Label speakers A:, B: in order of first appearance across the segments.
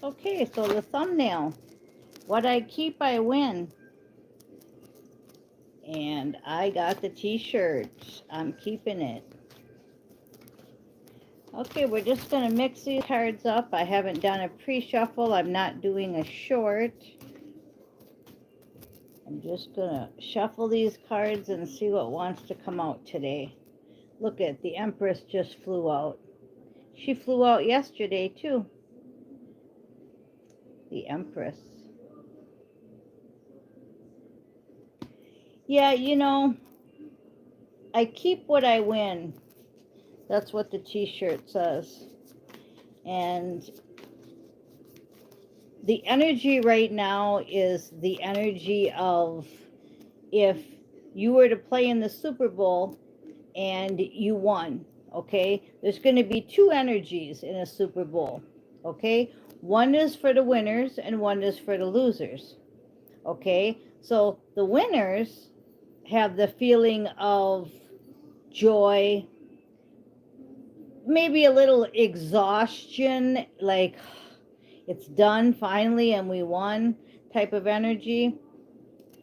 A: Okay, so the thumbnail. What I keep, I win. And I got the t-shirt. I'm keeping it. Okay, we're just going to mix these cards up. I haven't done a pre-shuffle. I'm not doing a short. I'm just going to shuffle these cards and see what wants to come out today. Look at the Empress just flew out. She flew out yesterday too. The Empress. Yeah, you know, I keep what I win. That's what the t-shirt says. And the energy right now is the energy of if you were to play in the Super Bowl and you won, okay? There's going to be two energies in a Super Bowl, okay? One is for the winners and one is for the losers, okay? So the winners have the feeling of joy, maybe a little exhaustion, like it's done finally and we won type of energy.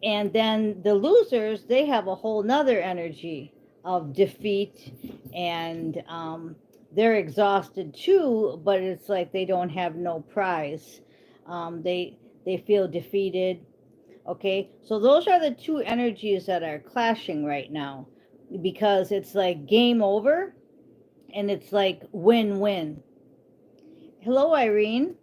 A: And then the losers, they have a whole nother energy of defeat, and they're exhausted too, but it's like they don't have no prize. They feel defeated. Okay, so those are the two energies that are clashing right now, because it's like game over and it's like win-win. Hello, Irene.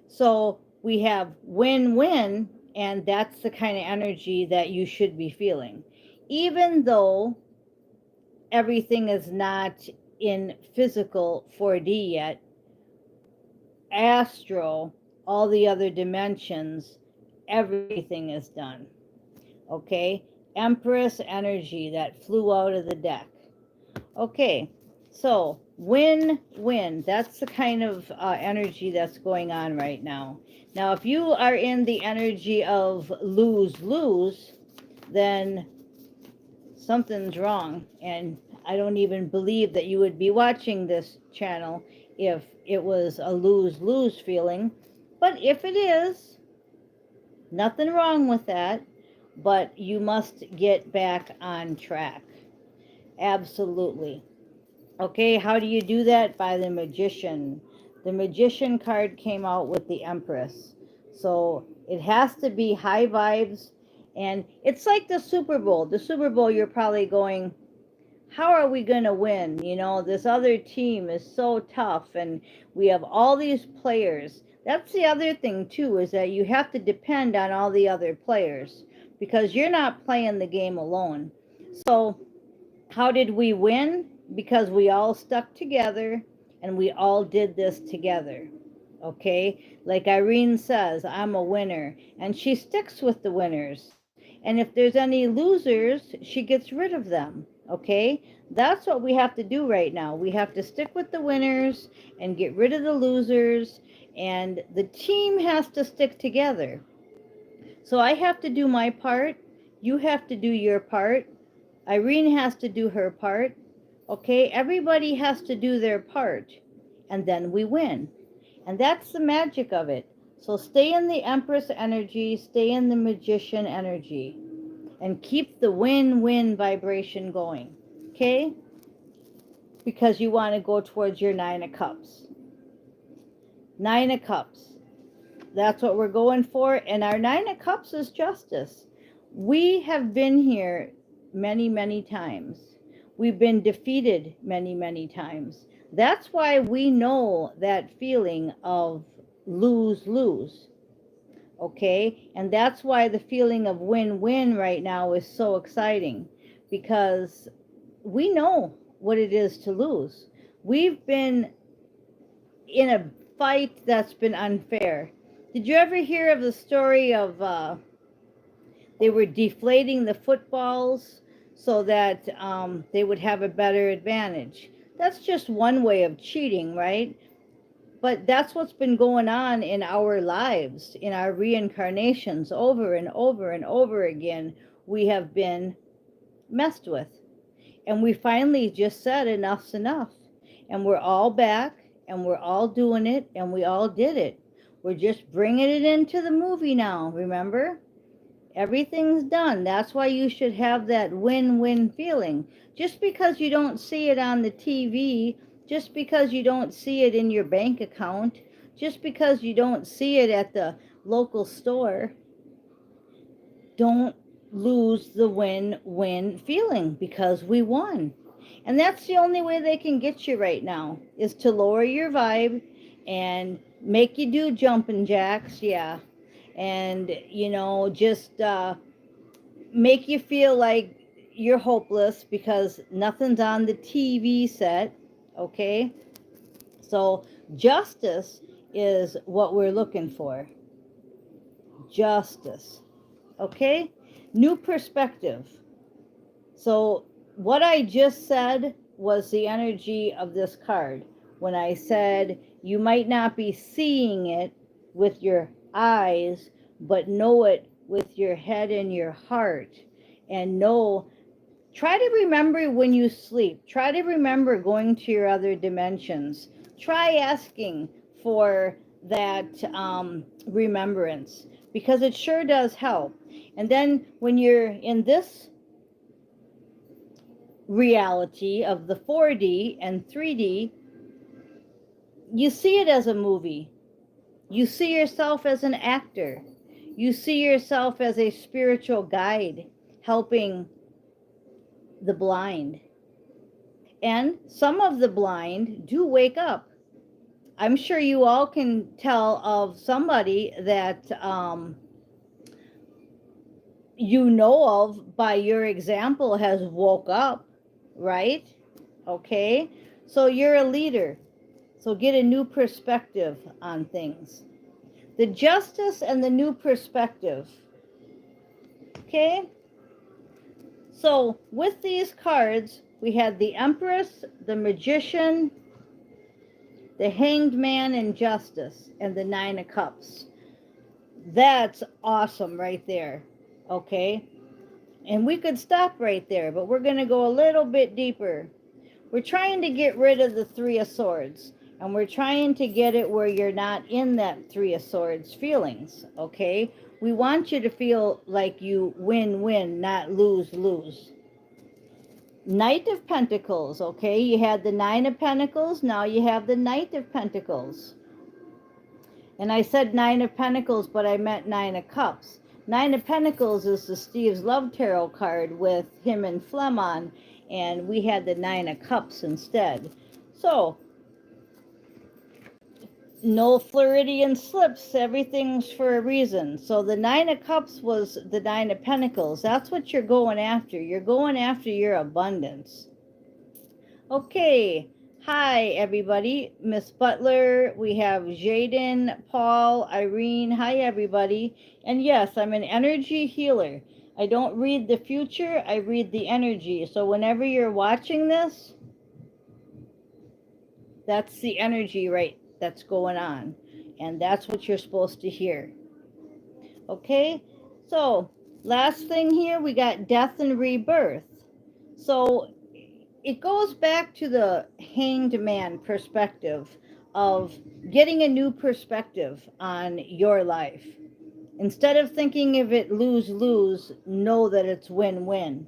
A: So we have win-win, and that's the kind of energy that you should be feeling. Even though everything is not in physical 4D yet, astral, all the other dimensions, everything is done. Okay? Empress energy that flew out of the deck. Okay, so win-win. That's the kind of energy that's going on right now. Now, if you are in the energy of lose-lose, then something's wrong. And I don't even believe that you would be watching this channel if it was a lose-lose feeling. But if it is, nothing wrong with that. But you must get back on track. Absolutely. Okay, how do you do that? By the Magician. The Magician card came out with the Empress. So it has to be high vibes. And it's like the Super Bowl. The Super Bowl, you're probably going, how are we going to win? You know, this other team is so tough and we have all these players. That's the other thing too, is that you have to depend on all the other players because you're not playing the game alone. So how did we win? Because we all stuck together and we all did this together. Okay, like Irene says, I'm a winner, and she sticks with the winners. And if there's any losers, she gets rid of them. Okay, that's what we have to do right now. We have to stick with the winners and get rid of the losers, and the team has to stick together. So I have to do my part, you have to do your part, Irene has to do her part. Okay, everybody has to do their part, and then we win. And that's the magic of it. So stay in the Empress energy, stay in the Magician energy, and keep the win-win vibration going. Okay? Because you want to go towards your Nine of Cups. Nine of Cups. That's what we're going for. And our Nine of Cups is justice. We have been here many, many times. We've been defeated many, many times. That's why we know that feeling of lose-lose. Okay? And that's why the feeling of win-win right now is so exciting, because we know what it is to lose. We've been in a fight that's been unfair. Did you ever hear of the story of they were deflating the footballs so that they would have a better advantage? That's just one way of cheating, right? But that's what's been going on in our lives, in our reincarnations, over and over and over again. We have been messed with. And we finally just said enough's enough. And we're all back, and we're all doing it, and we all did it. We're just bringing it into the movie now, remember? Everything's done. That's why you should have that win-win feeling. Just because you don't see it on the TV, just because you don't see it in your bank account, just because you don't see it at the local store, don't lose the win-win feeling, because we won. And that's the only way they can get you right now, is to lower your vibe and make you do jumping jacks, yeah. And, just make you feel like you're hopeless because nothing's on the TV set, okay? So justice is what we're looking for. Justice, okay? New perspective. So what I just said was the energy of this card. When I said you might not be seeing it with your eyes, but know it with your head and your heart. And try to remember when you sleep. Try to remember going to your other dimensions. Try asking for that remembrance, because it sure does help. And then when you're in this reality of the 4D and 3D, you see it as a movie. You see yourself as an actor. You see yourself as a spiritual guide helping the blind. And some of the blind do wake up. I'm sure you all can tell of somebody that you know of by your example has woke up, right? Okay, so you're a leader. So get a new perspective on things. The justice and the new perspective. Okay? So with these cards, we had the Empress, the Magician, the Hanged Man and Justice, and the Nine of Cups. That's awesome right there. Okay? And we could stop right there, but we're going to go a little bit deeper. We're trying to get rid of the Three of Swords. And we're trying to get it where you're not in that Three of Swords feelings, okay? We want you to feel like you win-win, not lose-lose. Knight of Pentacles, okay? You had the Nine of Pentacles, now you have the Knight of Pentacles. And I said Nine of Pentacles, but I meant Nine of Cups. Nine of Pentacles is the Steve's Love Tarot card with him and Flemon, and we had the Nine of Cups instead. So, no Floridian slips, everything's for a reason. So the Nine of Cups was the Nine of Pentacles. That's what you're going after. You're going after your abundance. Okay. Hi, everybody. Miss Butler. We have Jaden, Paul, Irene. Hi, everybody. And yes, I'm an energy healer. I don't read the future. I read the energy. So whenever you're watching this, that's the energy that's going on, and that's what you're supposed to hear. Okay, so last thing here, we got death and rebirth. So it goes back to the Hanged Man perspective of getting a new perspective on your life. Instead of thinking of it lose-lose, know that it's win-win.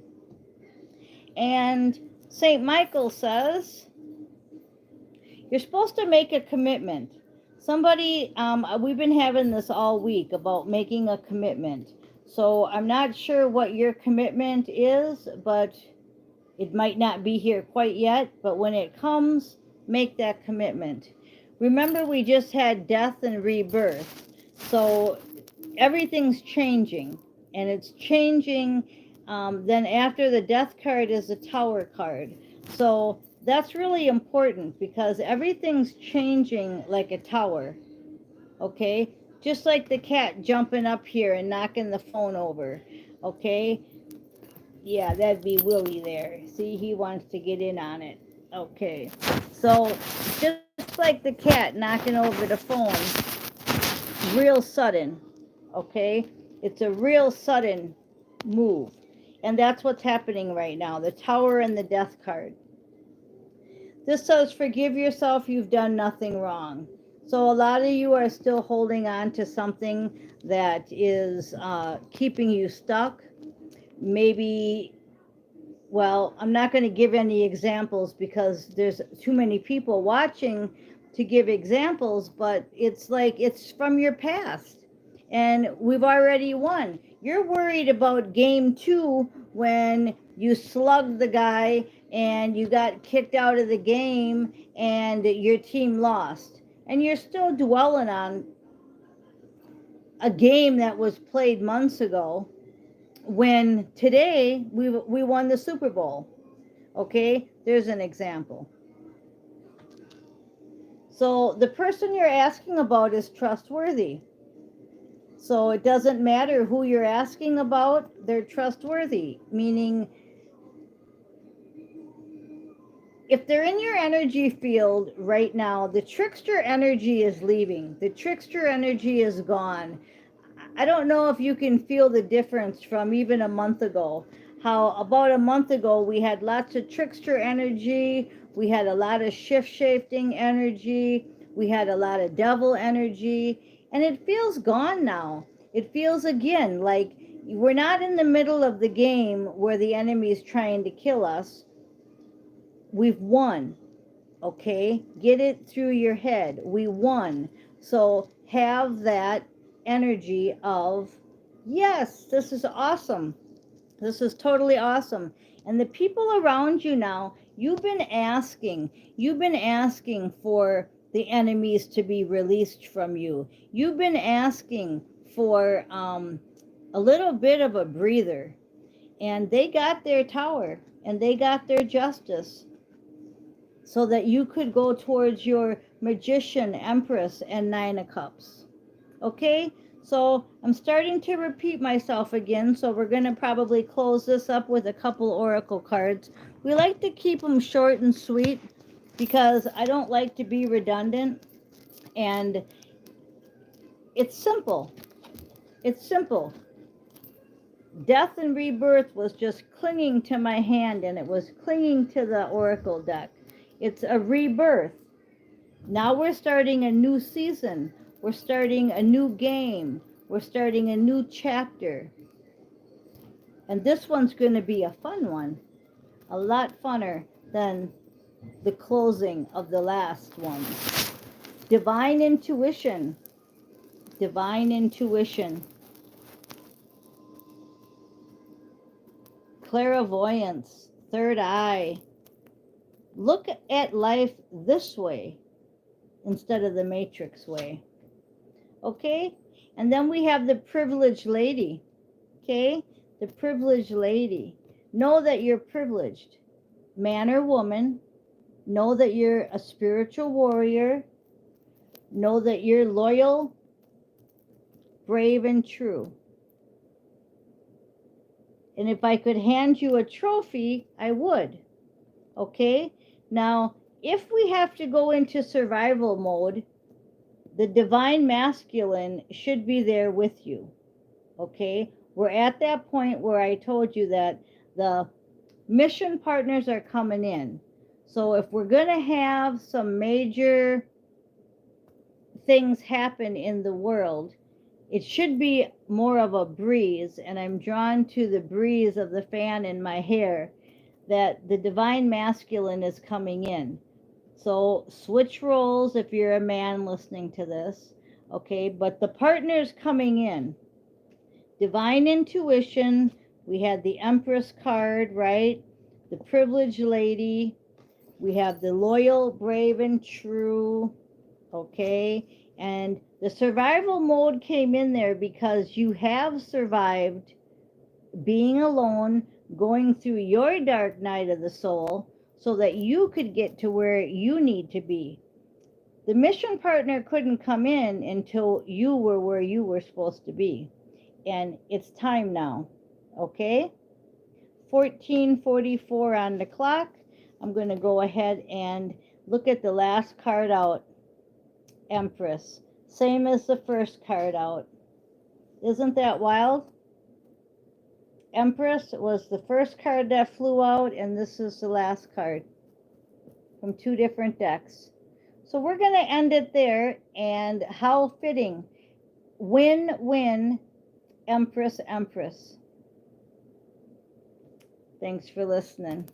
A: And St. Michael says, you're supposed to make a commitment. Somebody, we've been having this all week about making a commitment. So I'm not sure what your commitment is, but it might not be here quite yet. But when it comes, make that commitment. Remember, we just had death and rebirth. So everything's changing. And it's changing. Then after the death card is the Tower card. So that's really important because everything's changing like a tower, okay? Just like the cat jumping up here and knocking the phone over, okay? Yeah, that'd be Willie there. See, he wants to get in on it. Okay, so just like the cat knocking over the phone, real sudden, okay? It's a real sudden move. And that's what's happening right now, the Tower and the Death card. This says, forgive yourself, you've done nothing wrong. So a lot of you are still holding on to something that is keeping you stuck. Maybe, well, I'm not going to give any examples because there's too many people watching to give examples, but it's like it's from your past and we've already won. You're worried about game 2 when you slugged the guy and you got kicked out of the game and your team lost. And you're still dwelling on a game that was played months ago when today we won the Super Bowl. Okay, there's an example. So the person you're asking about is trustworthy. So it doesn't matter who you're asking about, they're trustworthy, meaning if they're in your energy field right now, the trickster energy is leaving. The trickster energy is gone. I don't know if you can feel the difference from even a month ago. How about a month ago we had lots of trickster energy, we had a lot of shift-shifting energy, we had a lot of devil energy, and it feels gone now. It feels again like we're not in the middle of the game where the enemy is trying to kill us. We've won. Okay, get it through your head. We won. So have that energy of, yes, this is awesome. This is totally awesome. And the people around you now, you've been asking for the enemies to be released from you. You've been asking for a little bit of a breather. And they got their tower and they got their justice, so that you could go towards your magician, empress, and 9 of cups. Okay, so I'm starting to repeat myself again, so we're going to probably close this up with a couple oracle cards. We like to keep them short and sweet because I don't like to be redundant, and it's simple. It's simple. Death and rebirth was just clinging to my hand, and it was clinging to the oracle deck. It's a rebirth. Now we're starting a new season. We're starting a new game. We're starting a new chapter. And this one's going to be a fun one. A lot funner than the closing of the last one. Divine intuition. Divine intuition. Clairvoyance. Third eye. Look at life this way instead of the matrix way. Okay? And then we have the privileged lady. Okay? The privileged lady. Know that you're privileged. Man or woman. Know that you're a spiritual warrior. Know that you're loyal, brave, and true. And if I could hand you a trophy, I would. Okay? Now, if we have to go into survival mode, the divine masculine should be there with you. Okay? We're at that point where I told you that the mission partners are coming in. So if we're going to have some major things happen in the world, it should be more of a breeze, and I'm drawn to the breeze of the fan in my hair, that the divine masculine is coming in. So switch roles if you're a man listening to this, okay? But the partner's coming in. Divine intuition, we had the Empress card, right? The privileged lady. We have the loyal, brave, and true, okay? And the survival mode came in there because you have survived being alone, going through your dark night of the soul, so that you could get to where you need to be. The mission partner couldn't come in until you were where you were supposed to be. And it's time now, okay? 14:44 on the clock. I'm going to go ahead and look at the last card out, Empress. Same as the first card out. Isn't that wild? Empress was the first card that flew out, and this is the last card. from 2 different decks. So we're going to end it there, and how fitting. Win-win, Empress, Empress. Thanks for listening.